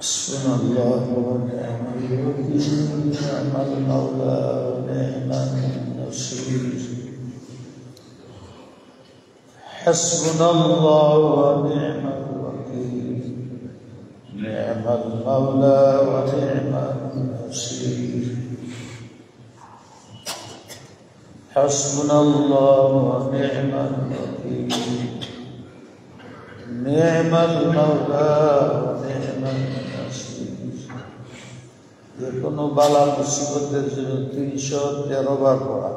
حسبنا الله ونعم الوكيل نعم المولى ونعم النصير حسبنا الله ونعم الوكيل نعم المولى ونعم النصير حسبنا الله ونعم الوكيل نعم المولى ونعم النصير যে কোনো বালা মুসিবতের জন্য 313 বার পড়া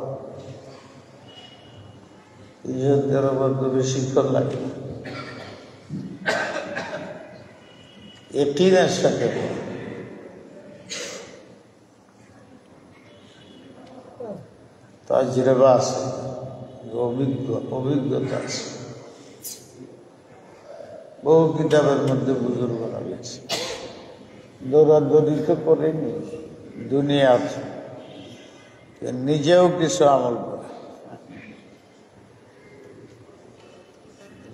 313 বার তো বেশিক্ষণ লাগে ইয়াকিনের সাথে তাজরিবা আছে অভিজ্ঞতা আছে বহু কিতাবের মধ্যে বুজুর্গরা লিখছে দৌড়াদৌড়ি তো করেনি দুনিয়া আছে নিজেও কিছু আমল করে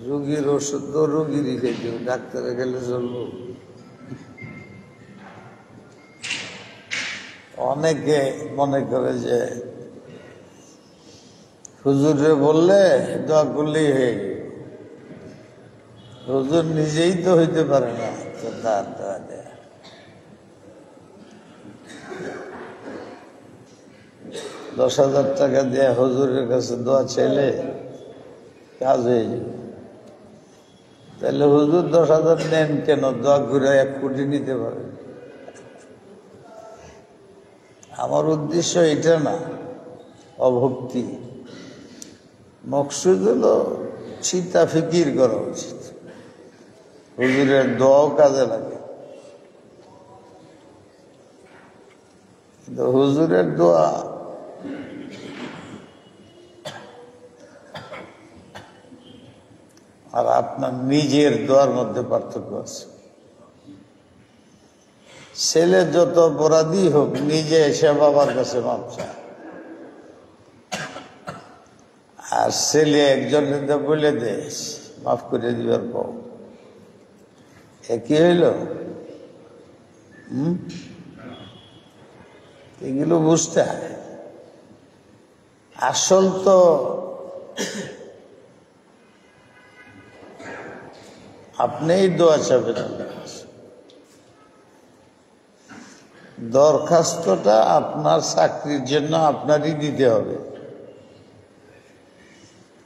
রোগীর ওষুধ তো রোগীরই খেতে ডাক্তারে গেলে চলবো অনেকে মনে করে যে হুজুরে বললে দোয়া করলেই হয়ে গেল হুজুর নিজেই তো হইতে পারে না তো তার দোয়া দেয় 10,000 টাকা দিয়ে হুজুরের কাছে দোয়া চাইলে কাজ হয়ে যাবে তাহলে হুজুর 10,000 নেন কেন দোয়া করে 1 কোটি নিতে পারে আমার উদ্দেশ্য এটা না অভক্তি মকসুদ হলো চিন্তা ফিকির করা উচিত হুজুরের দোয়াও কাজে লাগে কিন্তু হুজুরের দোয়া আর আপনার নিজের দোয়ার মধ্যে পার্থক্য আছে ছেলে যত অপরাধী হোক নিজে এসে বাবার কাছে মাপ চায় আর ছেলে একজন বলে দে মাফ করে দিবার পর কি হইল এগুলো বুঝতে হয় আসল তো আপনিই দোয়া চাবেন দরখাস্তটা আপনার চাকরির জন্য আপনারই দিতে হবে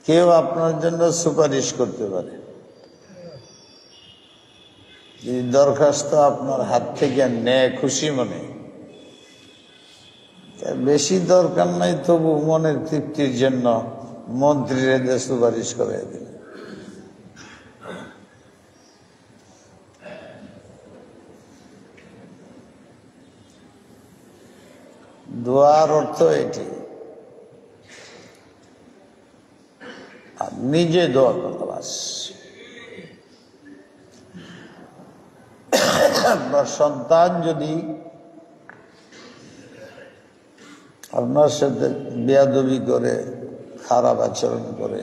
কেউ আপনার জন্য সুপারিশ করতে পারে যদি দরখাস্ত আপনার হাত থেকে নেয় খুশি মনে বেশি দরকার নাই তবু মনের তৃপ্তির জন্য মন্ত্রীরা সুপারিশ করে দিলেন দোয়ার অর্থ এটি আর নিজে দোয়া করা বাস আপনার সন্তান যদি আপনার সাথে বেয়াদবি করে, খারাপ আচরণ করে,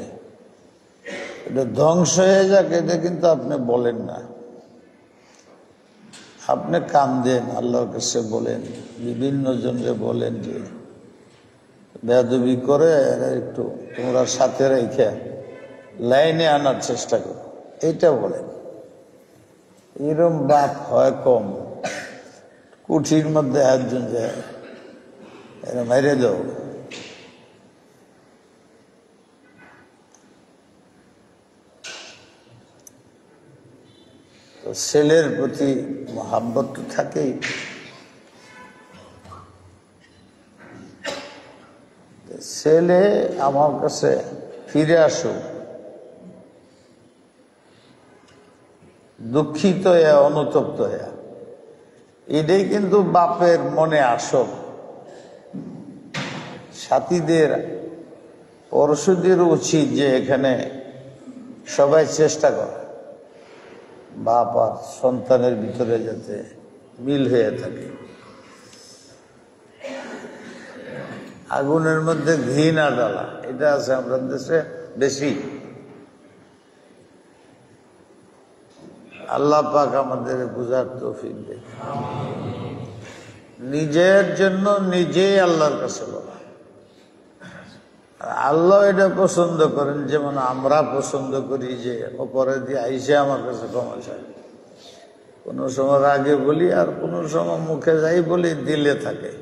এটা ধ্বংস হয়ে যাক, এটা কিন্তু আপনি বলেন না। আপনি কান্দেন, আল্লাহর কাছে বলেন, বিভিন্ন জনকে বলেন যে বেয়াদবি করে এরা একটু তোমরা সাথে রেখে লাইনে আনার চেষ্টা করো, এইটা বলেন। এরম বাপ হয় কম, কুঠির মধ্যে একজন যায় এরা মেরে দাও। তো ছেলের প্রতি মহাব্বত তো থাকেই। ছেলে আমার কাছে ফিরে আসুক দুঃখিত হয়ে, অনুতপ্ত হয়ে, এটাই কিন্তু বাপের মনে আসক। সাথীদের, পরশুদের উচিত যে এখানে সবাই চেষ্টা করে বাপ আর সন্তানের ভিতরে যাতে মিল হয়ে থাকে। আগুনের মধ্যে ঘি না ডালা, এটা আছে আমাদের দেশে বেশি। আল্লাহ পাক আমাদের বুঝার তৌফিক দেয়। নিজের জন্য নিজেই আল্লাহর কাছে বলা। আল্লাহ এটা পছন্দ করেন, যেমন আমরা পছন্দ করি যে অপরে দিয়ে আইসে আমার কাছে ক্ষমা চাই। কোনো সময় রাগে বলি, আর কোনো সময় মুখে যাই বলি, দিলে থাকে,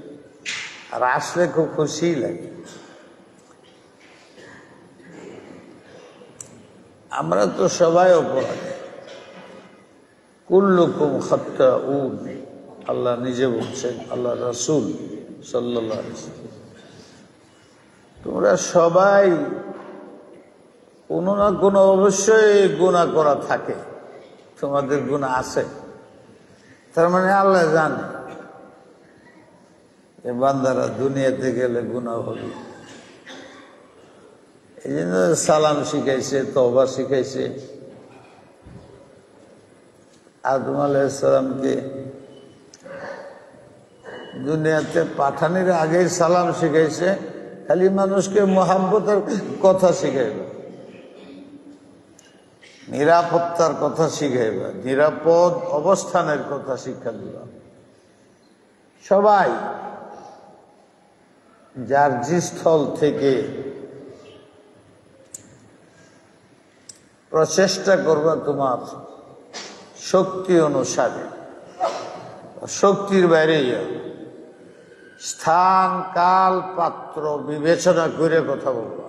আর আসলে খুব খুশি লাগে। আমরা তো সবাই অপরাধী, কুল্লুকুম খাত্তাউন, আল্লাহ নিজে বলছেন, আল্লাহ রাসূল সাল্লাল্লাহু আলাইহি ওয়াসাল্লাম, তোমরা সবাই কোনো না কোনো অবশ্যই গুনাহ করা থাকে, তোমাদের গুনাহ আছে। তার মানে আল্লাহ জানে যে বান্দারা দুনিয়াতে গেলে গুনাহ হবে। এই জন্য সালাম শিখাইছে, তওবা শিখাইছে। আদম আলাইহিস সালামকে দুনিয়াতে পাঠানোর আগেই সালাম শিখাইছে, খালি মানুষকে মহাব্বতের কথা শিখাইবে, নিরাপত্তার কথা শিখাইবে, নিরাপদ অবস্থানের কথা শিক্ষা দিবা। সবাই যার যে স্থল থেকে প্রচেষ্টা করবা তোমার শক্তি অনুসারে, শক্তির বাইরে স্থান, কাল, পাত্র বিবেচনা করে কথা বলবা।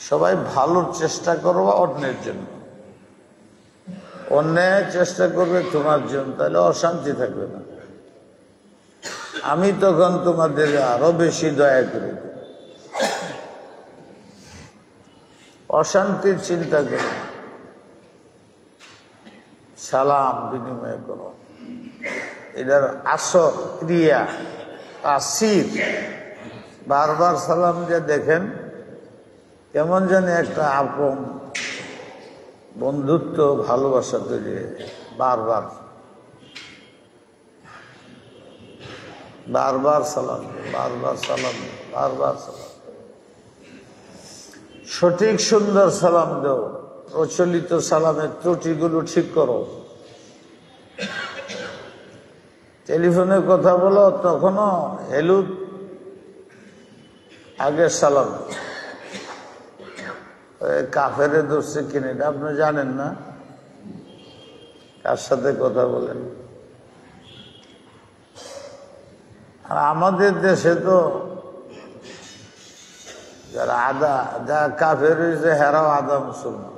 সবাই ভালোর চেষ্টা করবা অন্যের জন্য, অন্যায় চেষ্টা করবে তোমার জন্য, তাহলে অশান্তি থাকবে না। আমি তখন তোমাদের আরো বেশি দয়া করে দেব। অশান্তির চিন্তা করো, সালাম বিনিময় করো। এটার আসর, ক্রিয়া, তাসির, বারবার সালাম দিয়ে দেখেন কেমন জানি একটা আপন বন্ধুত্ব, ভালোবাসা তৈরি হয়ে যায়। বারবার বারবার সালাম, বারবার সালাম, বারবার সালাম। সঠিক সুন্দর সালাম দাও, প্রচলিত সালামের ত্রুটিগুলো ঠিক করো। টেলিফোনে কথা বলো, তখনও হেলু আগে সালাম। কাফেরে ধরছে কিনে এটা আপনি জানেন না, কার সাথে কথা বলেন। আর আমাদের দেশে তো যারা যা কাফের হয়েছে হেরাও আধা মুসলমান,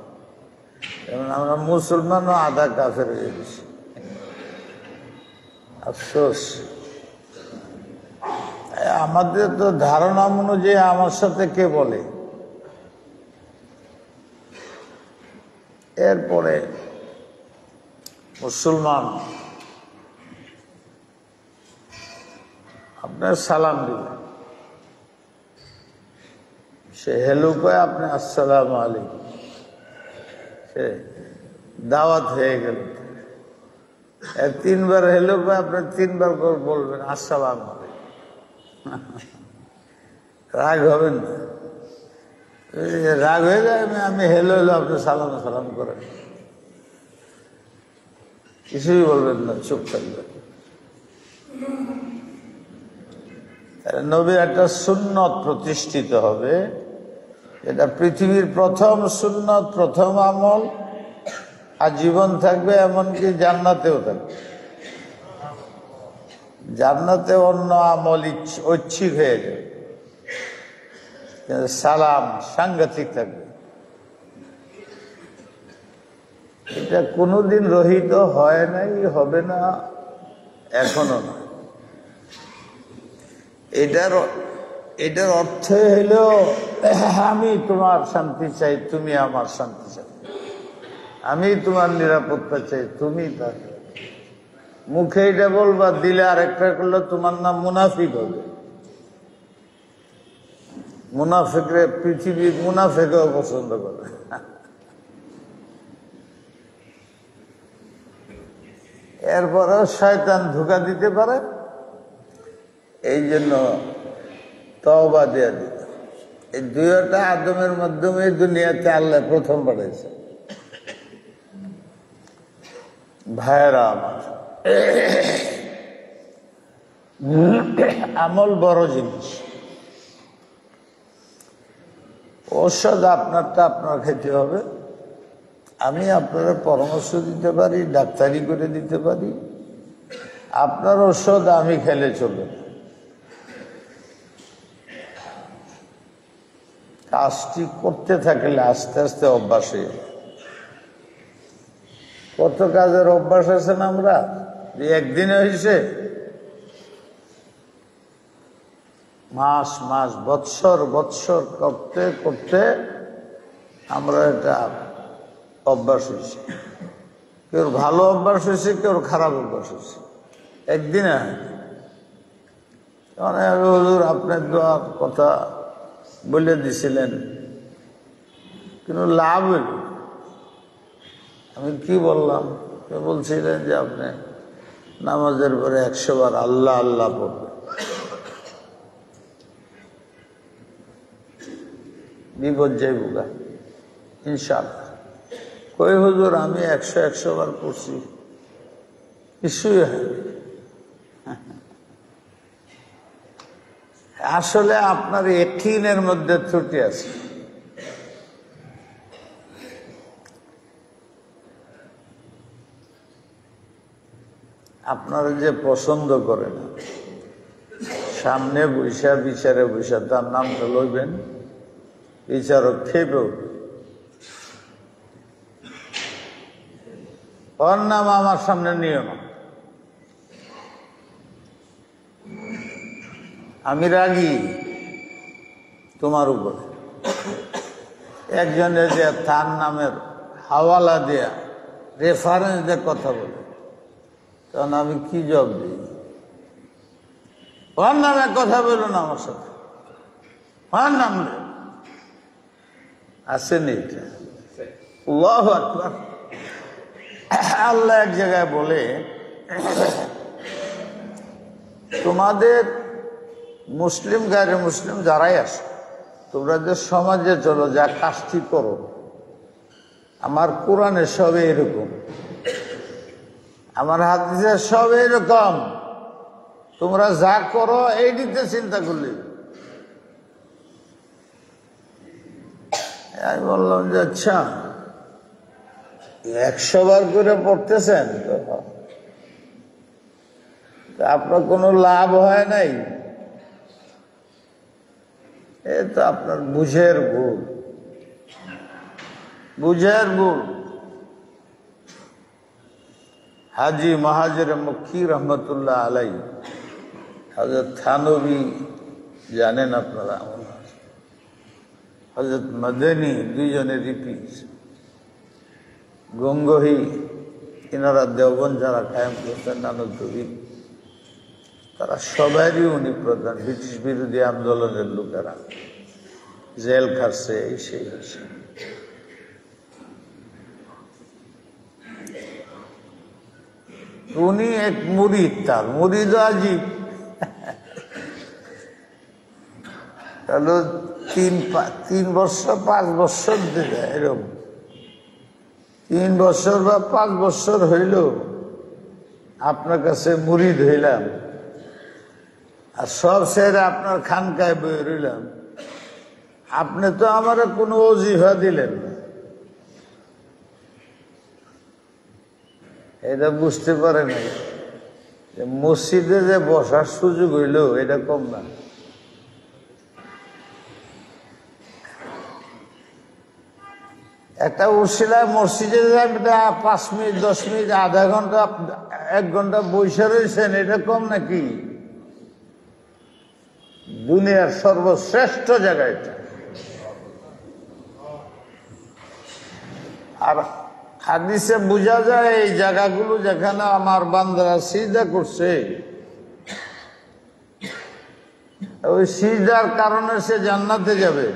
যেমন আমরা মুসলমানও আধা কাফের হয়ে গেছি। আফসোস, আমাদের তো ধারণা অনুযায়ী আমার সাথে কে বলে, এরপরে মুসলমান আপনার সালাম দিবেন, সে হেলু কয়ে আপনি আসসালামু আলাইকুম, সে দাওয়াত হয়ে গেল। তিনবার হেলো আপনার তিনবার করে বলবেন আসসালামু আলাইকুম। রাগ হবেন না, রাগ হয়ে যায় আমি হেলো হেলো আপনি সালাম সালাম করেন, কিছুই বলবেন না, চুপ থাকবেন। নবীর একটা সুন্নত প্রতিষ্ঠিত হবে, এটা পৃথিবীর প্রথম সুন্নত, প্রথম আমল, আর জীবন থাকবে, এমনকি জান্নাতেও থাকবে। জান্নাতে অন্য আমল ঐচ্ছিক হয়ে যাবে, সালাম সাংঘাতিক থাকবে। এটা কোনোদিন রহিত হয় নাই, হবে না, এখনো না। এটার অর্থ হইল আমি তোমার শান্তি চাই, তুমি আমার শান্তি চাই, আমি তোমার নিরাপত্তা চাই, তুমি তা। মুখে এটা বলবা, দিলে আরেকটা করলে তোমার নাম মুনাফিক হবে। মুনাফিকরে পৃথিবীর মুনাফিকও পছন্দ করে। এরপরেও শয়তান ধোঁকা দিতে পারে, এই জন্য তওবা দেয়া দিতে। এই দুইটা আদমের মাধ্যমে দুনিয়াতে আল্লাহ প্রথম পাঠাইছে। ভাইয়েরা আমার, আমল বড় জিনিস। ঔষধ আপনারটা আপনার খেতে হবে। আমি আপনারা পরামর্শ দিতে পারি, ডাক্তারি করে দিতে পারি, আপনার ঔষধ আমি খেলে চলবে। কাজটি করতে থাকলে আস্তে আস্তে অভ্যাস হয়ে যায়। কত কাজের অভ্যাস আছেন আমরা, যে একদিনে হয়েছে, মাস মাস বৎসর বৎসর করতে করতে আমরা এটা অভ্যাস হয়েছে। কেউ ভালো অভ্যাস হয়েছে, কেউ খারাপ অভ্যাস হয়েছে, একদিনে হয়। হুজুর আপনার দোয়ার কথা বলে দিছিলেন, কিন্তু লাভ হইল। আমি কি বললাম? বলছিলেন যে আপনি নামাজের পরে 100 বার আল্লাহ আল্লাহ পড়বেন, বিপদ যাইবুগা ইনশাআল্লাহ। কই হুজুর আমি 100 বার পড়ছি, কিছুই হয়। আসলে আপনার ইয়াকিনের মধ্যে ত্রুটি আছে। আপনারা যে পছন্দ করে না, সামনে বৈশা বিচারে বৈশা তার নামটা লইবেন, বিচারক খেপে উঠবে, ওর নাম আমার সামনে নিও না। আমি রাগি তোমার উপরে। একজনের যে তার নামের হাওয়ালা দেয়া রেফারেন্স দিয়ে কথা বলে, তখন আমি কি জবাব দিই? ওর নামে কথা বলো না আমার সাথে, ওর নাম আসেনি। এটা আল্লাহু আকবার। আল্লাহ এক জায়গায় বলে, তোমাদের মুসলিম গায়ে মুসলিম যারাই আসে, তোমরা যে সমাজে চলো, যা কাজটি করো, আমার কোরআনে সবে এরকম, আমার হাদিসে সব এরকম। তোমরা যা করো এইটিতে চিন্তা করলে। আমি বললাম যে আচ্ছা 100 বার করে পড়তেছেন, আপনার কোনো লাভ হয় নাই, এ তো আপনার বুঝের ভুল, বুঝের ভুল। হাজি মাহাজির মক্কি রহমতুল্লাহ আলাই, হযরত থানবী জানেন আপনারা, হযরত মদনী, দুইজনের রিপিট, গঙ্গোহী, এনারা দেওবন্দ যারা কায়েম করতেন, নানকদবী, তারা সবারই উনি প্রধান। ব্রিটিশ বিরোধী আন্দোলনের লোকেরা জেল খাটছে, এই সেই হচ্ছে। উনি এক মুরিদ, তার মুরিদ আজিব। তাহলে 3 বছর 5 বছর দিলে এরকম 3 বছর বা 5 বছর হইল আপনার কাছে মুরিদ হইলাম, আর সব ছেড়ে আপনার খানকায় বই রইলাম। আপনি তো আমার কোনো ওজিফা দিলেন না, এটা বুঝতে পারে নাই যে মসজিদে যে বসার সুযোগ হইল এটা কম না। একটা উশিলায় মসজিদে 5 মিনিট 10 মিনিট আধা ঘন্টা 1 ঘন্টা বসে রয়েছেন, এটা কম নাকি? দুনিয়ার সর্বশ্রেষ্ঠ জায়গা এটা। আর হাদিসে বোঝা যায় এই জায়গাগুলো যেখানে আমার বান্দারা সিজদা করছে, ওই সিজদার কারণে সে জান্নাতে যাবে।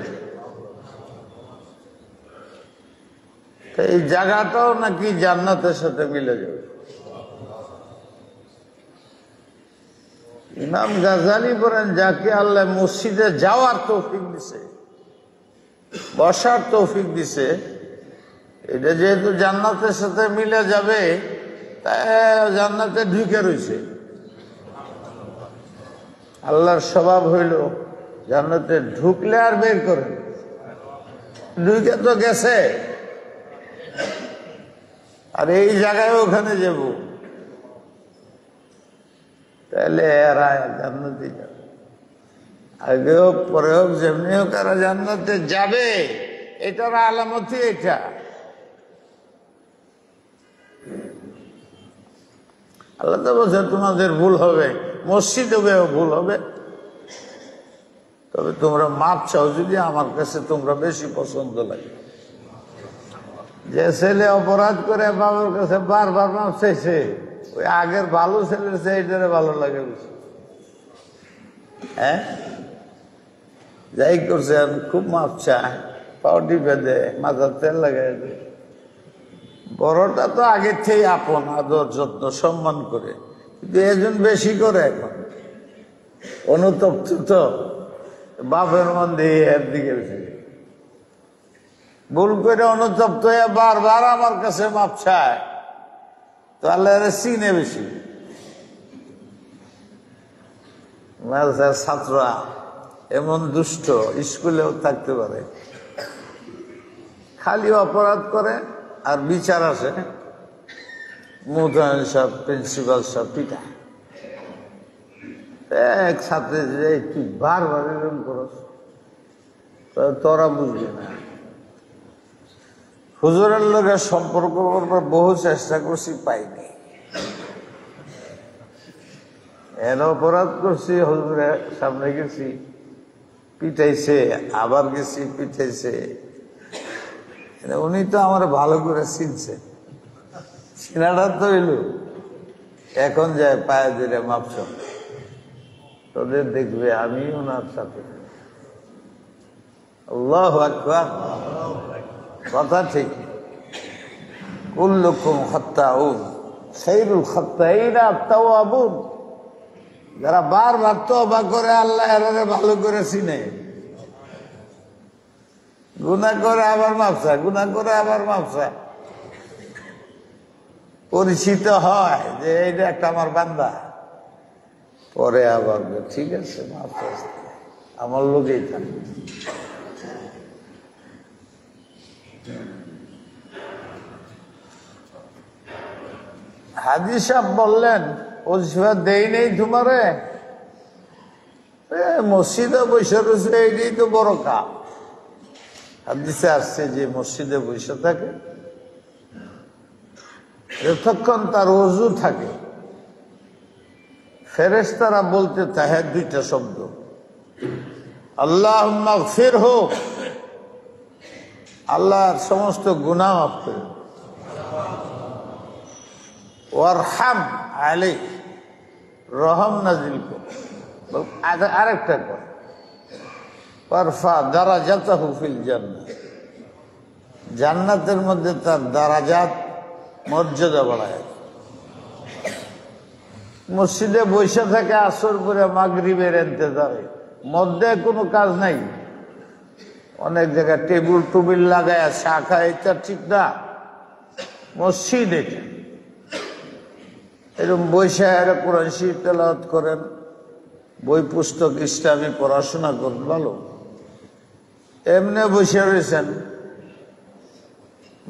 এই জায়গাটাও নাকি জান্নাতের সাথে মিলে যাবে। ইমাম গাজালি বলেন, যাকে আল্লাহ মসজিদে যাওয়ার তৌফিক দিছে, বসার তৌফিক দিছে, এটা যেহেতু জান্নাতের সাথে মিলে যাবে, তাই জান্নাতে ঢুকে রয়েছে। আল্লাহর স্বভাব হইল জান্নাতে ঢুকলে আর বের করে, ঢুকে তো গেছে, আর এই জায়গায় ওখানে যাব, তাহলে এরা জান্নাতে যাবে। আগে হোক পরে হোক যেমনি হোক এরা জান্নাতে যাবে, এটার আলামতই এটা। আল্লাহ তো বলছে তোমাদের ভুল হবে, মসজিদেও ভুল হবে, তবে তোমরা মাপ চাও যদি আমার কাছে তোমরা বেশি পছন্দ লাগে। যে ছেলে অপরাধ করে বাবার কাছে বারবার মাপ চাইছে, ওই আগের ভালো ছেলের চেয়ে এটারে ভালো লাগে বেশি। হ্যাঁ, যাই করছে খুব মাপ চায়, পাউডি বেঁধে মাথার তেল লাগাই দেয়। বড়টা তো আগের থেকে আপন, আদর যত্ন সম্মান করে, কিন্তু এজন বেশি করে এখন অনুতপ্ত, তো বাপের মন দিয়ে এর দিকে ভুল করে অনুতপ্ত হয়ে বারবার আমার কাছে মাপ চায়, তো আল্লাহ চিনে বেশি। মাদ্রাসার ছাত্ররা এমন দুষ্ট, স্কুলেও থাকতে পারে, খালি অপরাধ করে আর বিচার আসে, মুদান সাহেব প্রিন্সিপাল সাহেব পিটা এক ছাত্রে যে তুই বারবার এরকম করস, তোরা বুঝবি না। হুজুরের লোকের সম্পর্ক করবার বহু চেষ্টা করছি, পাইনি। এর অপরাধ করছি, হুজুরের সামনে গেছি, পিটাইছে, আবার গেছি, পিটাইছে। উনি তো আমার ভালো করে চিনছে, চিনাটা তো এলো, এখন যায় পায়ে ধরে মাপছ, তোদের দেখবে আমি ওনার সাথে। আল্লাহু আকবার, কথা ঠিক। কুল্লুকুম খাত্তাউন খায়রুল খাত্তাইনা আত-তাওয়াবুন। যারা বারবার তওবা করে আল্লাহ এরারে ভালো করে চিনে, গুনাহ করে আবার মাফ চায়, গুনাহ করে আবার মাফ চায়, পরিচিত হয় যে এইটা একটা আমার বান্দা, পরে আবার ঠিক আছে মাফ চাইছে, আমার লোকেই থাকে। হাজী সাহেব বললেন, ওজিফা দেই নেই তোমারে, মসজিদে বসে রয়েছে, এইটাই তো বড় কাজ। হাদিসে আসছে যে মসজিদে বসে থাকে, যতক্ষণ তার ওযু থাকে, ফেরেশতারা বলতে থাকে 2টা শব্দ, আল্লাহুম্মা গফিরহু, আল্লাহর সমস্ত গুনাহ মাফ করে, ওয়ারহাম আলাইহি, রহম নাজিল করে। আরেকটা কর, ওয়ারফা দারাজাতাহু ফিল জান্নাহ, জান্নাতের মধ্যে তার দারাজাত মর্যাদা বাড়ায়। মসজিদে বসে থাকে আসর করে মাগরিবের ইন্তজারে, মধ্যে কোনো কাজ নাই। অনেক জায়গায় টেবিল টুবিল লাগায় চা খায়, এটা ঠিক না। মসজিদ এটা, এরকম বৈশা এরা কোরআন শরীফ তেলাওয়াত করেন, বই পুস্তক ইসলামী পড়াশোনা করেন, ভালো। এমনি বসে রয়েছেন,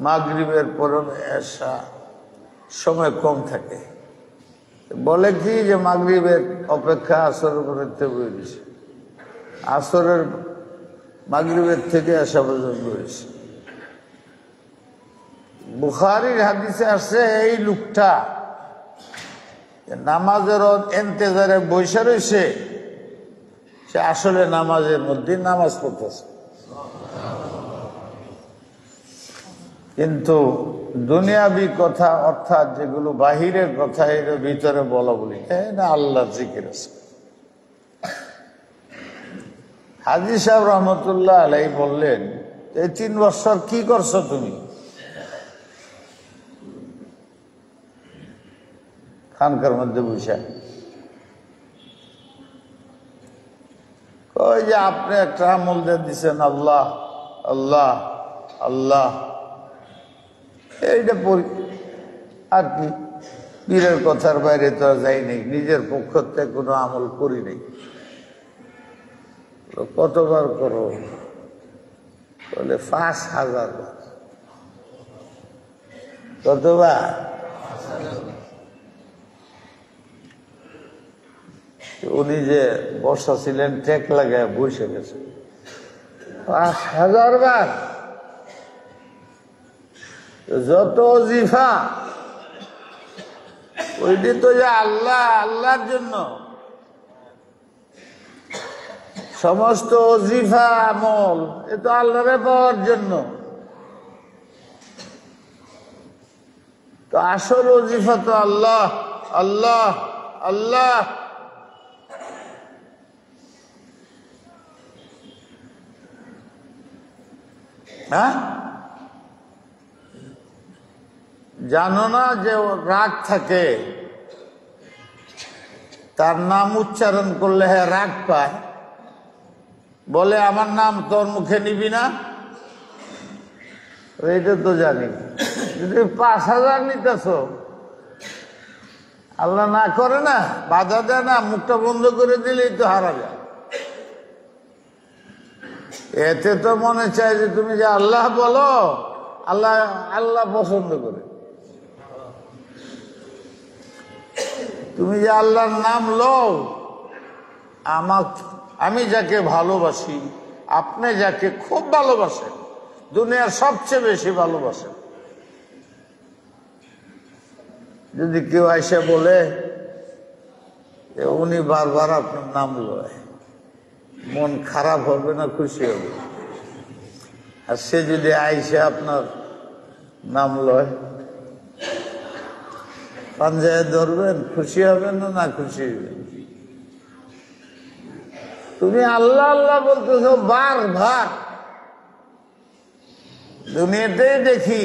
মাগরিবের পরে এসা সময় কম থাকে, বলে কি যে মাগরিবের অপেক্ষা আসর করতে বলেছে, আসরের মাগরিবের থেকে আসা পর্যন্ত রয়েছে। বুখারীর হাদিসে আসছে এই লোকটা নামাজের ইন্তজারে বসে রয়েছে, সে আসলে নামাজের মধ্যে নামাজ পড়তেছে, কিন্তু দুনিয়াবি কথা অর্থাৎ যেগুলো বাহিরের কথা এর ভিতরে বলা বলি না, আল্লাহর জিকির আছে। হাজী সাহেব রহমতুল্লাহ আলাইহি বললেন, এই 3 বছর কি করছো তুমি? খানকার মধ্যে বসে কই যে আপনি একটা আমল দিয়ে দিচ্ছেন, আল্লাহ আল্লাহ আল্লাহ, এইটা পড়ি আর কি, পীরের কথার বাইরে তো যাই নাই, নিজের পক্ষ থেকে কোনো আমল করি নাই। কতবার করো? বলে 5000 বার। কতবার? উনি যে বর্ষা ছিলেন টেক লাগায় বসে গেছে 5000 বার। যত ওজিফা ওইটি তো যে আল্লাহ আল্লাহর জন্য, সমস্ত ওজিফা আমল এ তো আল্লাহরে পাওয়ার জন্য। তো আসল ওজিফা তো আল্লাহ আল্লাহ আল্লাহ। হ্যাঁ, জানো না যে রাগ থাকে, তার নাম উচ্চারণ করলে হ্যাঁ রাগ পায়, বলে আমার নাম তোর মুখে নিবি না, এইটা তো জানি। যদি 5000 নিতেছ, আল্লাহ না করে না, বাধা দেয় না, মুখটা বন্ধ করে দিলেই তো হারা যায়। এতে তো মনে চায় যে তুমি যে আল্লাহ বলো, আল্লাহ আল্লাহ পছন্দ করে। তুমি যে আল্লাহর নাম লও, আমি যাকে ভালোবাসি, আপনি যাকে খুব ভালোবাসেন, দুনিয়ার সবচেয়ে বেশি ভালোবাসেন, যদি কেউ এসে বলে উনি বারবার আপনার নাম লয়, মন খারাপ হবে না খুশি হবে? আর সে যদি আইসে আপনার নাম লয়, পাঞ্জায় ধরবেন, খুশি হবেন না না খুশি হবেন? তুমি আল্লাহ আল্লাহ বলতেছ বারবার। দুনিয়াতেই দেখি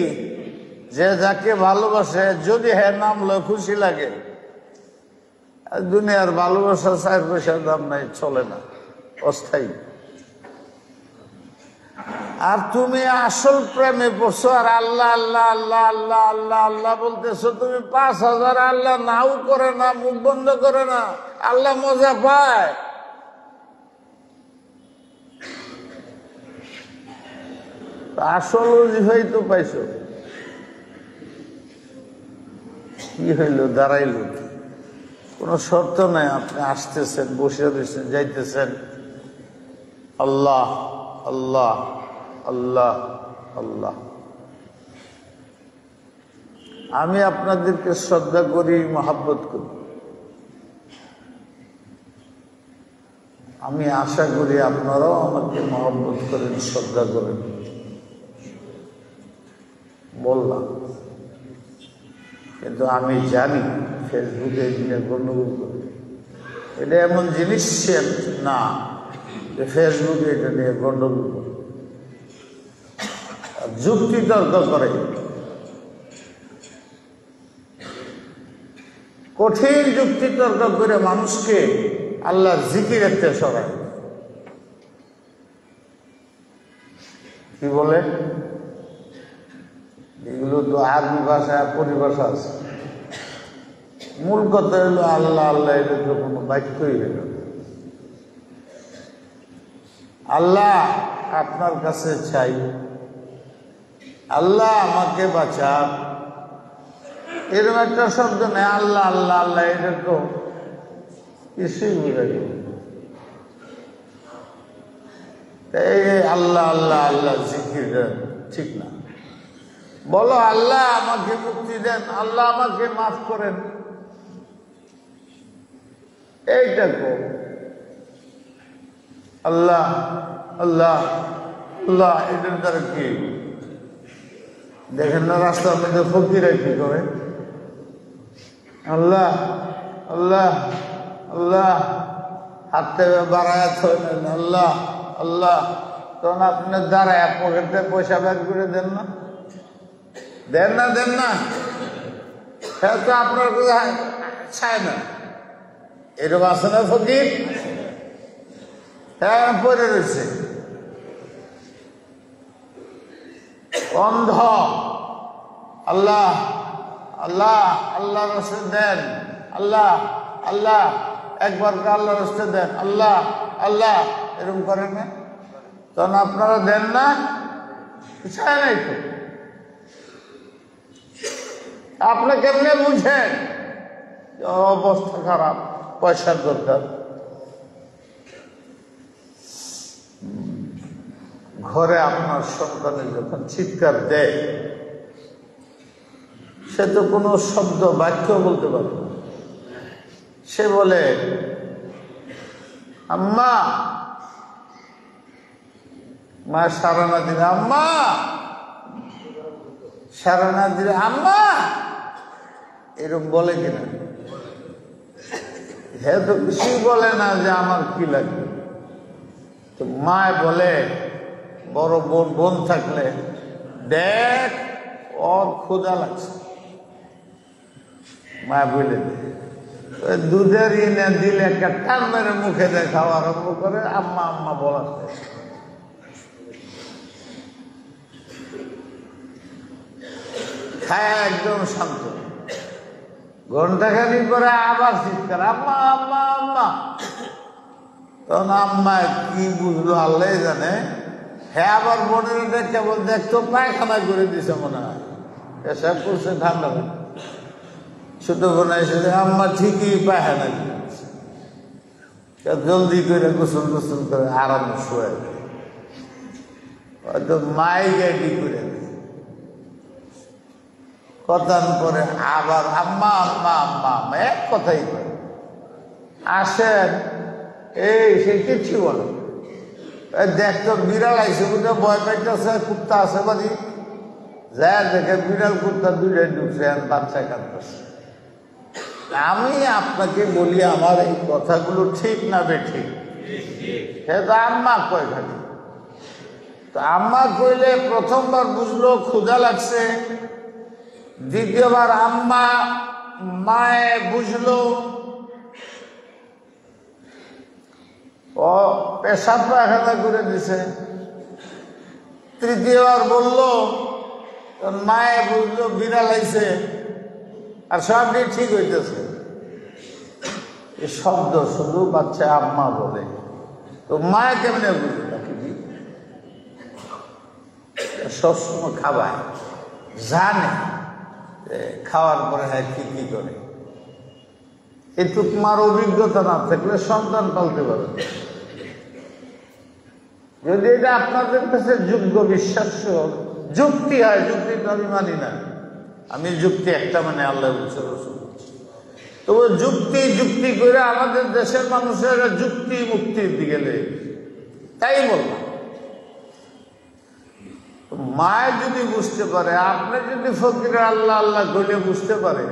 যে যাকে ভালোবাসে যদি হ্যাঁ নাম লয় খুশি লাগে। আর দুনিয়ার ভালোবাসা 4 পয়সার দাম নাই, চলে না, অস্থায়ী। আর তুমি আসল প্রেমে পড়ছো আর আল্লাহ আল্লাহ আল্লাহ আল্লাহ আল্লাহ আল্লাহ বলতেছো। তুমি 5000 আল্লাহ নাও করে না, মুখ বন্ধ করে না, আল্লাহ মজা পায়। আসল ওজিফাই তো পাইছো, কি হইল, দাঁড়াইল? কোন শর্ত নাই, আপনি আসতেছেন, বসে রয়েছেন, যাইতেছেন, আল্লাহ আল্লাহ আল্লাহ আল্লাহ। আমি আপনাদেরকে শ্রদ্ধা করি, মহাব্বত করি। আমি আশা করি আপনারাও আমাকে মহব্বত করেন, শ্রদ্ধা করেন। বললাম, কিন্তু আমি জানি ফেসবুকে নিয়ে গণ্ডগোল করে। এটা এমন জিনিস না যে ফেসবুকে এটা নিয়ে গণ্ডগোল করে, যুক্তি তর্ক করে। কঠিন যুক্তি তর্ক করে মানুষকে আল্লাহর জিকিরেতে সরায়। কি বলে? এগুলো তো আরবি ভাষা পরিভাষা আছে। মূল কথা হলো আল্লাহ আল্লাহ, এটা তো কোনো বাক্যই হইল না। আল্লাহ আপনার কাছে চাই, আল্লাহ আমাকে বাঁচান, এরকম একটা শব্দ নেই। আল্লাহ আল্লাহ আল্লাহ, এটা তো কিছুই বোঝা গেল। এই আল্লাহ আল্লাহ আল্লাহ জিকির ঠিক না। বলো আল্লাহ আমাকে মুক্তি দেন, আল্লাহ আমাকে মাফ করেন, এইটা কো। আল্লাহ আল্লাহ আল্লাহ, এটার দ্বারা কি দেখেন না রাস্তার মধ্যে ফকিরা কি করে? আল্লাহ আল্লাহ আল্লাহ, হাত থেকে বাড়ায় থইলেন আল্লাহ আল্লাহ, তখন আপনি দাঁড়ায় পকেটে পয়সা বের করে দেন না? দেন না? দেন না? হ্যাঁ, তো আপনার কোথায় চায় না। এরকম আছে না ফকির? হ্যাঁ, পড়ে রয়েছে অন্ধ। আল্লাহ আল্লাহ আল্লাহ রসে দেন, আল্লাহ আল্লাহ, একবার আল্লাহ রসে দেন, আল্লাহ আল্লাহ, এরকম করেন না? তখন আপনারা দেন না? চায় নাই তো। আপনি কেমনে বুঝেন অবস্থা খারাপ, পয়সার দরকার? ঘরে আপনার সন্তানে যখন চিৎকার দেয়, সে তো কোনো শব্দ বাক্য বলতে পারে না। সে বলে আম্মা, মা সারা না দিলে আম্মা, সারা না দিলে আম্মা, এরকম বলে কিনা? হ্যাঁ, তো কিছুই বলে না যে আমার কি লাগবে। তো মায় বলে, বড় বোন থাকলে, দেখ ওর ক্ষুধা লাগছে, মা বলে দুধের ইনে দিলে একটা টান মেরে মুখে দিয়ে খাওয়া আরম্ভ করে, আম্মা আম্মা বলা খায় একদম শান্ত। ঘন্টাখানি পরে আবার চিৎকার আম্মা আম্মা আম্মা। তখন আম্মা কি বুঝলো আল্লাহ জানে। হ্যাঁ, আবার বোনের দেখে বল, দেখতো পায়খানা করে দিছে মনে হয়, এসব করছে ঠান্ডা। ছোট বোন এসে আম্মা ঠিকই পায়খানা দিয়েছে, জলদি করে গোসল গোসল করে আরাম শোয়, হয়তো মাই গাইডি করে কথান পরে আবার আম্মা আম্মা আম্মা আম্মা, এক কথাই করে আসেন। এই সে কিচ্ছু বলে, দেখতো বিড়াল আইসে বুঝে ভয় পাইতেছে, কুত্তা আছে বাড়ি, যা দেখে বিড়াল কুত্তা দুইটাই ঢুকছে, বাচ্চা কাঁদতেছে। আমি আপনাকে বলি, আমার এই কথাগুলো ঠিক না বেঠিক? সে তো আম্মা কয় খালি। তো আম্মা কইলে প্রথমবার বুঝলো ক্ষুধা লাগছে, দ্বিতীয়বার আম্মা মায়ে বুঝলো ও পেশাব পায়খানা করে দিছে, তৃতীয়বার বললো মায়ে বুঝলো বিড়াল আইছে, আর সবটি ঠিক হইতেছে। এই শব্দ শুধু বাচ্চা আম্মা বলে, তো মায়ে কেমনে বুঝবে? সবসময় খাবায় জানে, খাওয়ার পরে হ্যাঁ কি কি করে। কিন্তু তোমার অভিজ্ঞতা না থাকলে সন্তান পালতে পারবে। যদি এটা আপনাদের কাছে যোগ্য বিশ্বাস্য যুক্তি হয়, যুক্তি তো আমি মানি না, আমি যুক্তি একটা মানে আল্লাহ বলছে রসুল। তবু যুক্তি যুক্তি করে আমাদের দেশের মানুষের যুক্তি মুক্তির দিকে লেগে, তাই বললাম। মায় যদি বুঝতে পারে, আপনি যদি ফকিরের আল্লাহ আল্লাহ কইলে বুঝতে পারে,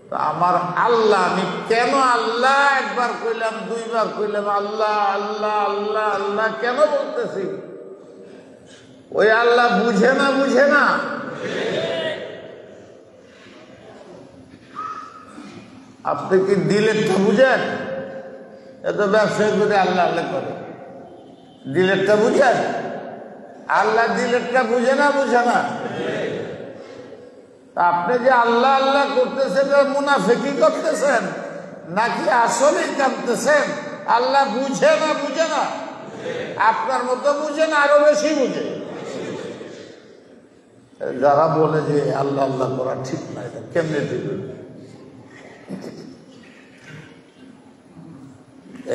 তো আমার আল্লাহ, আমি কেন আল্লাহ একবার কইলাম, দুইবার কইলাম, আল্লাহ আল্লাহ আল্লাহ আল্লাহ কেন বলতেছি? ওই আল্লাহ বুঝে না? বুঝে না? আপনি কি দিলেরটা বুঝেন? এত ব্যবসায় করে আল্লাহ আল্লাহ করে, দিলেরটা বুঝেন? আল্লাহ দিলেরটা বুঝে না, বুঝে না? আপনি যে আল্লাহ আল্লাহ করতেছেন মুনাফিকি করতেছেন নাকি আসলেই জানতেছেন আল্লাহ বুঝে না? বুঝে না, আপনার মতো বুঝে না, আরো বেশি বুঝে। যারা বলে যে আল্লাহ আল্লাহ করা ঠিক না, এটা কেমনে ঠিক?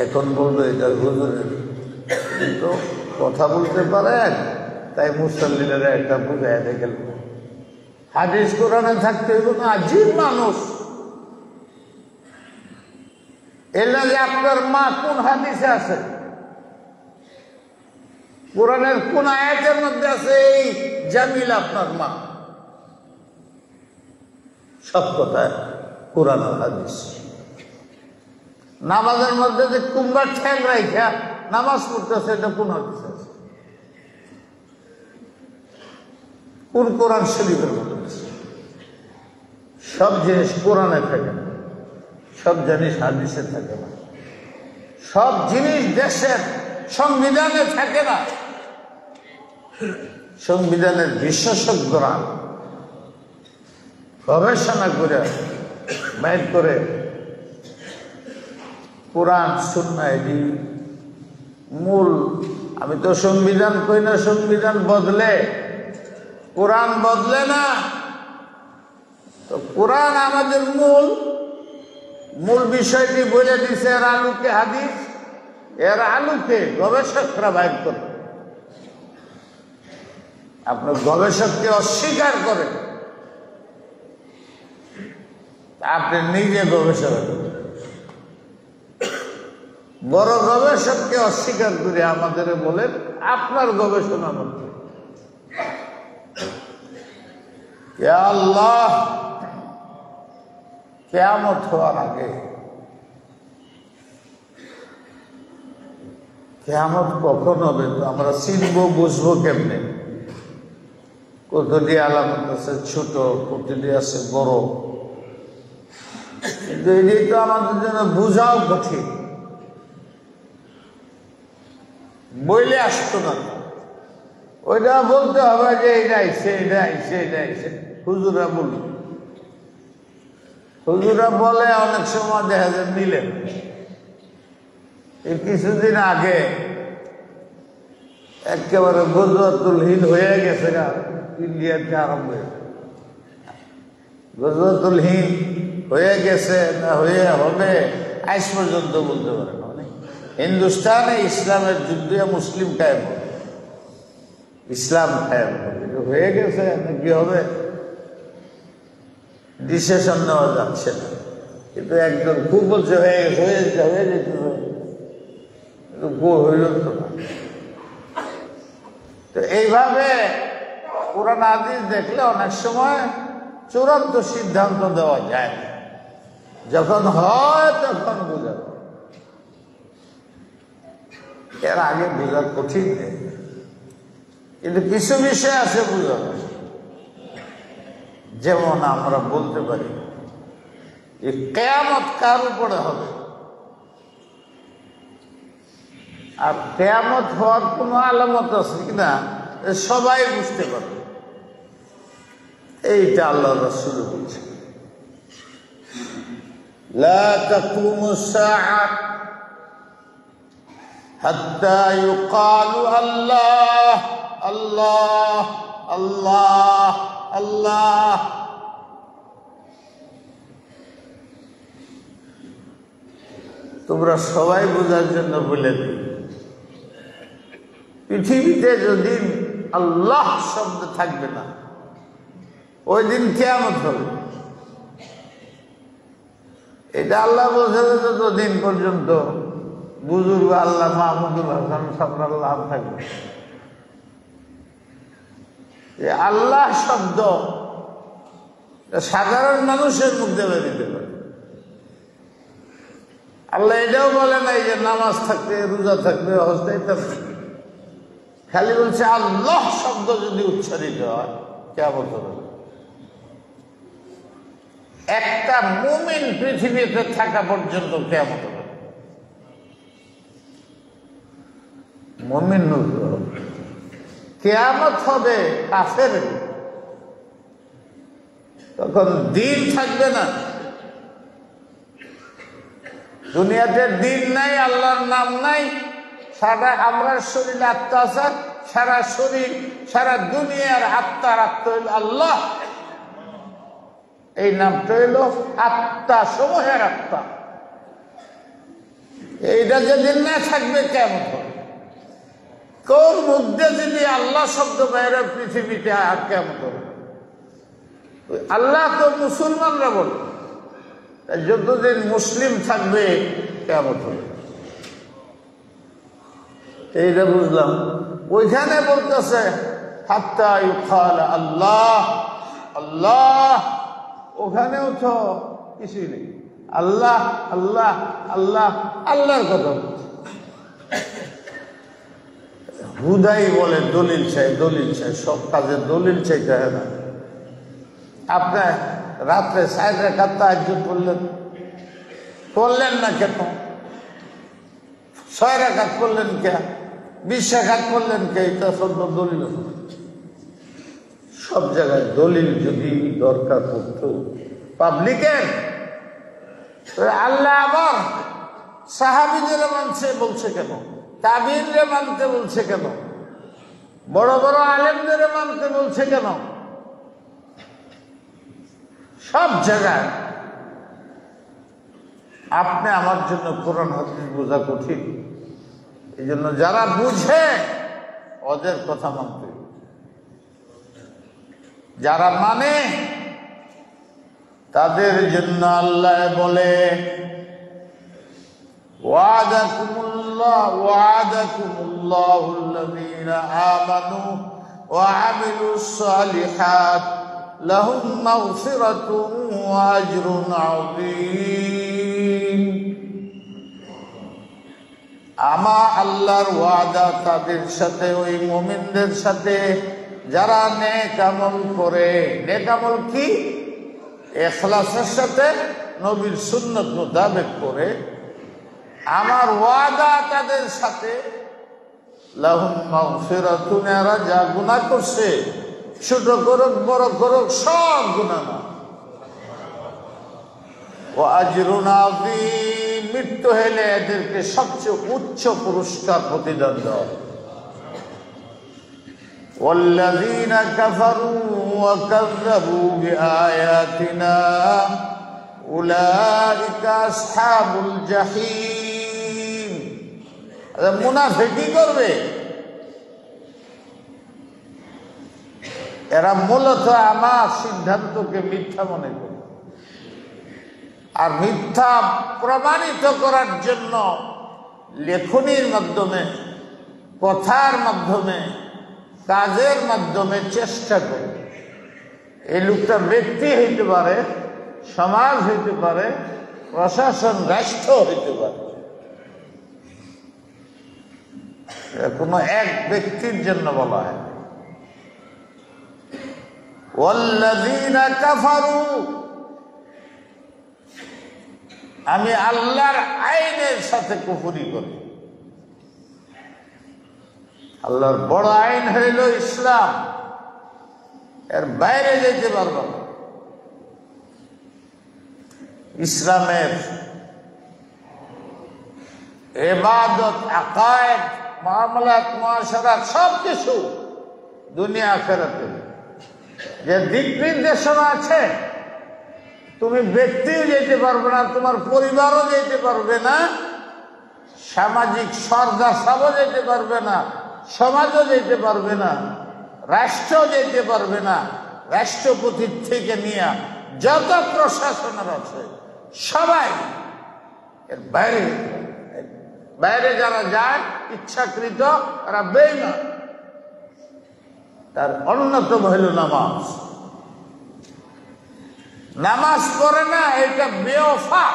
এখন বলবে এটা হুজুরের, কিন্তু কথা বলতে পারেন, তাই মুসল্লিরা একটা বুঝাই গেল। হাদিস কোরআনে থাকতে হইব না, আজীব মানুষ। এর লাগে আপনার মা কোন হাদিসে আছে? কোরআনের কোন আয়াতের মধ্যে আছে এই জামিল আপনার মা? সব কথা কোরআন আর হাদিস। নামাজের মধ্যে যে কুমড়ার ঠ্যাং রাইখা নামাজ পড়তেছে, এটা কোন হাদিস আছে? কোন কোরআন শরীফের মধ্যে? সব জিনিস কোরআনে থাকে না, সব জিনিস হাদিসে থাকে না, সব জিনিস দেশের সংবিধানে থাকে না। সংবিধানের বিশেষজ্ঞরা গবেষণা করে বাইর করে কোরআন সুন্নাহ এটি মূল। আমি তো সংবিধান কই না, সংবিধান বদলে, কোরআন বদলে না। তো কোরআন আমাদের মূল বিষয়টি বলে দিছে, এর আলোকে হাদিস, এর আলোকে গবেষকরা বাইর করে। আপনার গবেষককে অস্বীকার করে, আপনি নিজে গবেষণা করেন। বড় গবেষককে অস্বীকার করে আমাদের বলেন আপনার গবেষণা মধ্যে। আল্লাহ, কিয়ামত হওয়ার আগে, কিয়ামত কখন হবে তো আমরা চিনবো বুঝবো কেমনে? কতটি আলামত আছে ছোট, কতটি আছে বড়, কিন্তু এটাই তো আমাদের জন্য বোঝাও কঠিন। বইলে আসতো না, ওইটা বলতে হবে যে এটা আইছে, এটা আইছে, এটা আইছে। হুজুরা বলল, হুজুরা বলে অনেক সময় দেখা যায় মিলেন। এই কিছুদিন আগে একেবারে গজওয়াতুল-হিন্দ হয়ে গেছে, ইন্ডিয়াতে আরম্ভ হয়ে গজওয়াতুল-হিন্দ হয়ে গেছে না হয়ে হবে আজ পর্যন্ত বলতে পারে না। হিন্দুস্তানে ইসলামের যুদ্ধে মুসলিম কায়েম হবে, ইসলাম কায়েম হবে, হয়ে গেছে নাকি হবে ডিসিশন নেওয়া যাচ্ছে না। কিন্তু একজন খুব বলছে হয়ে গেছে, হয়ে যেতে হয়ে যেতে হইল তো না। তো এইভাবে কোরআন হাদিস দেখলে অনেক সময় চূড়ান্ত সিদ্ধান্ত দেওয়া যায়, যখন হয় তখন বোঝা যায়। এর আগে বোঝা কঠিন, কিন্তু কিছু বিষয় আছে বোঝা যায়। যেমন আমরা বলতে পারি এই কিয়ামত কার উপরে হবে, আর কিয়ামত হওয়ার কোনো আলামত আছে কিনা সবাই বুঝতে পারবে। এইটা আল্লাহ রাসূল বলছেন, লা তাকুমুস সাআহ হাত্তা ইউকালু আল্লাহ আল্লাহ আল্লাহ আল্লাহ। তোমরা সবাই বোঝার জন্য বলে দিই, পৃথিবীতে যদি আল্লাহ শব্দ থাকবে না, ওই দিন কিয়ামত হবে। এটা আল্লাহ বলছেন যতদিন পর্যন্ত বুজুর্গ আল্লাহ মাহমুদুল হাসান সাবরাল্লাহ থাকবে। আল্লাহ শব্দ সাধারণ মানুষের মুখে বেরিয়ে পারে। আল্লাহ এটাও বলে নাই যে নামাজ থাকবে, রোজা থাকবে, হজ থাকবে। খালি বলছে আল্লাহ শব্দ যদি উচ্চারিত হয় কিয়ামত হবে। একটা মুমিন পৃথিবীতে থাকা পর্যন্ত কিয়ামত হবে। মুমিন কিয়ামত হবে কাফের, তখন দিন থাকবে না। দুনিয়াতে দিন নাই, আল্লাহর নাম নাই, সারা আমরা শরীরে আত্মা আছে, সারা শরীর সারা দুনিয়ার আত্মার আত্মা হইল আল্লাহ। এই নামটা হইল আত্মা, সমূহের আত্মা। এইটা যেদিন না থাকবে কেমন হবে? কোন মধ্যে যদি আল্লাহ শব্দ বাইরে পৃথিবীতে আর কেমন হবে? আল্লাহ তো মুসলমানরা বলে, যতদিন মুসলিম থাকবে কেমন হবে। এইটা বুঝলাম। ওইখানে বলতেছে হাত্তা ইউকাল আল্লাহ আল্লাহ, ওখানেও তো কিছুই নেই। আল্লাহ আল্লাহ আল্লাহ, আল্লাহর কথা হুদাই বলে দলিল চাই, দলিল চাই, সব কাজে দলিল চাইতে হয় না। আপনি রাত্রে 4 রাকাত তাহাজ্জুদ পড়লেন না কেন? 6 রাকাত পড়লেন কে? 20 রাকাত পড়লেন কে? এটা সব দলিল। সব জায়গায় দলিল যদি দরকার পড়তো পাবলিকের, আল্লাহ আবার সাহাবীদের মানছে বলছে কেন? তাবিঈনদের মানতে বলছে কেন? বড় বড় আলেমদের মানতে বলছে কেন? সব জায়গায় আপনি আমার জন্য কোরআন হাদিস বোঝা কঠিন। এই জন্য যারা বুঝে ওদের কথা মানতে, যারা মানে তাদের জন্য আল্লাহ বলে ওয়াদাকুমুল্লাহুল্লাযীনা আমানু ওয়া আমিলুস সালিহাত লাহুম মাগফিরাতুন ওয়া আজরুন আযীম। আমার আল্লাহর ওয়াদা তাদের সাথে, ওই মুমিনদের সাথে যারা নেক আমল করে। নেক আমল কি? ইখলাসের সাথে নবীর সুন্নাত মোতাবেক করে। আমার ওয়াদা তাদের সাথে লাহুম মাগফিরাতুন, এরা যা গুনাহ করছে, ছোট করুক বড় করুক, সব গুনাহ না, ওয়া আজরুন আযীম, মৃত্যু হলে এদেরকে সবচেয়ে উচ্চ পুরস্কার প্রতিদান দেওয়া। والذين كفروا وكذبوا بآياتنا أولئك أصحاب الجحيم। মুনাফিকি করবে এরা, মূলত আমার সিদ্ধান্তকে মিথ্যা মনে করে, আর মিথ্যা প্রমাণিত করার জন্য লেখনির মাধ্যমে, কথার মাধ্যমে, কাজের মাধ্যমে চেষ্টা করে। এই লোকটা ব্যক্তি হইতে পারে, সমাজ হইতে পারে, প্রশাসন, রাষ্ট্র হইতে পারে। কোনো এক ব্যক্তির জন্য বলা হয় ওয়াল্লাযীনা কাফারু, আমি আল্লাহর আইনের সাথে কুফরি করি। আল্লাহর বড় আইন হইল ইসলাম, এর বাইরে যেতে পারবো না। ইসলামের ইবাদত, আকায়েদ, মুআমালাত, মুআশারাত সব কিছু দুনিয়া আখিরাতে যে দিক নির্দেশনা আছে, তুমি ব্যক্তিও যেতে পারবে না, তোমার পরিবারও যেতে পারবে না, সামাজিক সরদাসাও যেতে পারবে না, সমাজও যেতে পারবে না, রাষ্ট্র যেতে পারবে না। রাষ্ট্রপতির থেকে নিয়ে যত প্রশাসনের আছে সবাই এর বাইরে। বাইরে যারা যায় ইচ্ছাকৃত, তারা বেঈমান। তার অন্যতম হইল নামাজ। নামাজ পড়ে না, এটা বেওফা,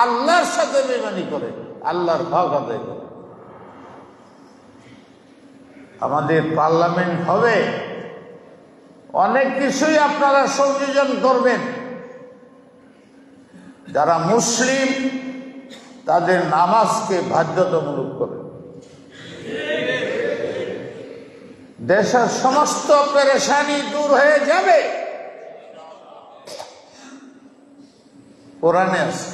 আল্লাহর সাথে বেঈমানি করে, আল্লাহর হক আদায় করে। আমাদের পার্লামেন্ট হবে, অনেক কিছুই আপনারা সংযোজন করবেন, যারা মুসলিম তাদের নামাজকে বাধ্যতামূলক করে। দেশের সমস্ত পেরেশানি দূর হয়ে যাবে। কোরআনে আছে,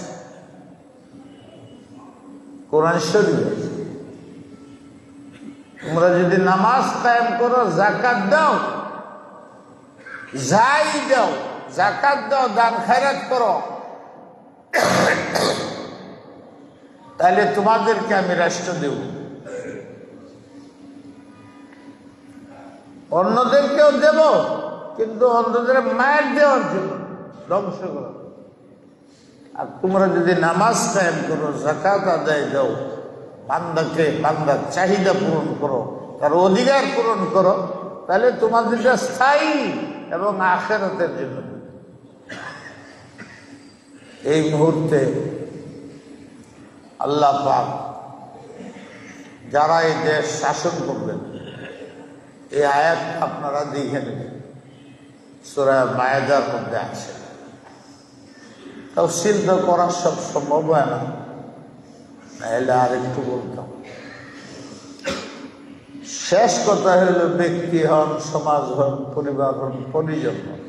কোরআন শরীফ আছে। তোমরা যদি নামাজ কায়েম করো, যাকাত দাও, যাই দাও, যাকাত দাও, দান খয়রাত করো, তাহলে তোমাদেরকে আমি রাষ্ট্র দেব। অন্যদেরকেও দেব, কিন্তু অন্যদের মায়ের দেওয়ার জন্য, ধ্বংস করো। আর তোমরা যদি নামাজ কায়েম করো, যাকাত আদায় দাও, বান্দার চাহিদা পূরণ করো, তার অধিকার পূরণ করো, তাহলে তোমাদেরটা স্থায়ী এবং আখিরাতের জন্য। এই মুহূর্তে আল্লাহ পাক যারা এই দেশ শাসন করবেন, এই আয়াত আপনারা দেখে নেবেন, সূরা মায়েদার মধ্যে আছে। তাফসীর তো করা সব সম্ভব হয় না, নাহলে আর একটু বলতাম। শেষ কথা হইল, ব্যক্তি হন, সমাজ হন, পরিবার হন, পরিজন হন,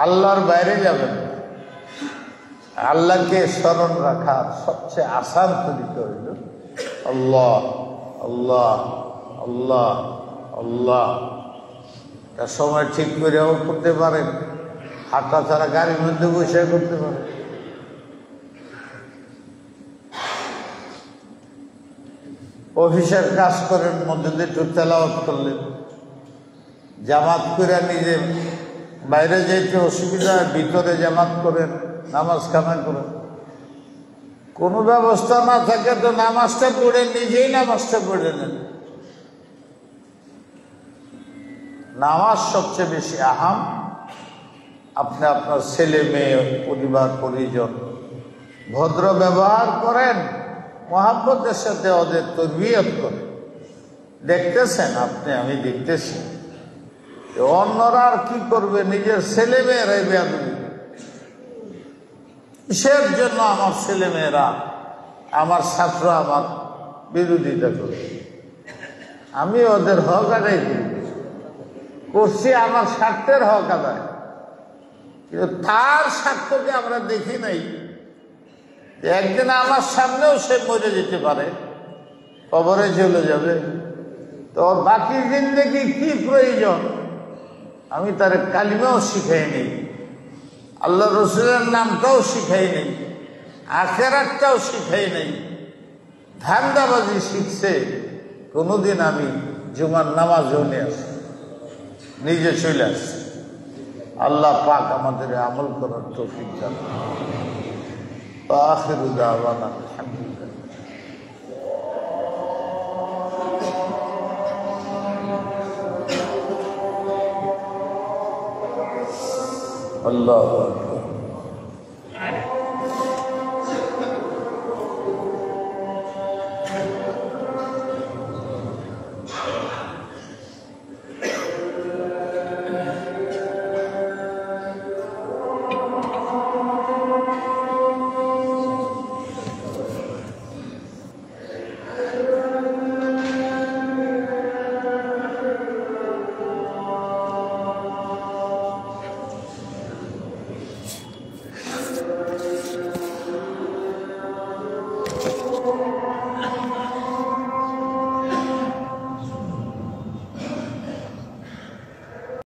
আল্লাহর বাইরে যাবেন না। আল্লাহকে স্মরণ রাখার সবচেয়ে আসান তরিকা হইল আল্লাহ আল্লাহ আল্লাহ আল্লাহ। তার সময় ঠিক করেও করতে পারেন, হাঁটা ছাড়া গাড়ির মধ্যে বসে করতে পারেন। অফিসের কাজ করেন, মধ্যে দিয়ে একটু তেলাওয়াত করলেন, জামাত করে নিজে বাইরে যাইতে অসুবিধা, ভিতরে জামাত করেন, নামাজ কামা করেন। কোনো ব্যবস্থা না থাকে তো নামাজটা পড়ে নিজেই নামাজটা পড়ে নেন। নামাজ সবচেয়ে বেশি আহাম। আপনি আপনার ছেলে মেয়ে, পরিবার পরিজন ভদ্র ব্যবহার করেন, মহাব্বতের সাথে ওদের তরবিয়ত করেন। দেখতেছেন আপনি, আমি দেখতেছি, অন্যরা আর কি করবে, নিজের ছেলে মেয়েরাই বেয়াদবি। কিসের জন্য আমার ছেলে মেয়েরা, আমার ছাত্র আমার বিরোধিতা করে? আমি ওদের হক আদায় করছি, আমার স্বার্থের হক আদায়, কিন্তু তার স্বার্থকে আমরা দেখি নাই। একদিন আমার সামনেও সে মরে যেতে পারে, কবরে চলে যাবে, তো বাকি জিন্দেগি কি প্রয়োজন? আমি তার কালিমাও শিখাই নেই, আল্লাহ রসুলের নামটাও শিখাই নেই, আখেরাতটাও শিখাই নেই, ধান্দাবাজি শিখছে। কোনোদিন আমি জুমার নামাজও নিয়ে আসি, নিজে চলে আসছি। আল্লাহ পাক আমাদের আমল করার তৌফিক দান। আখিরু দাওয়ানা আলহামদুলিল্লাহ। আল্লাহু আকবার।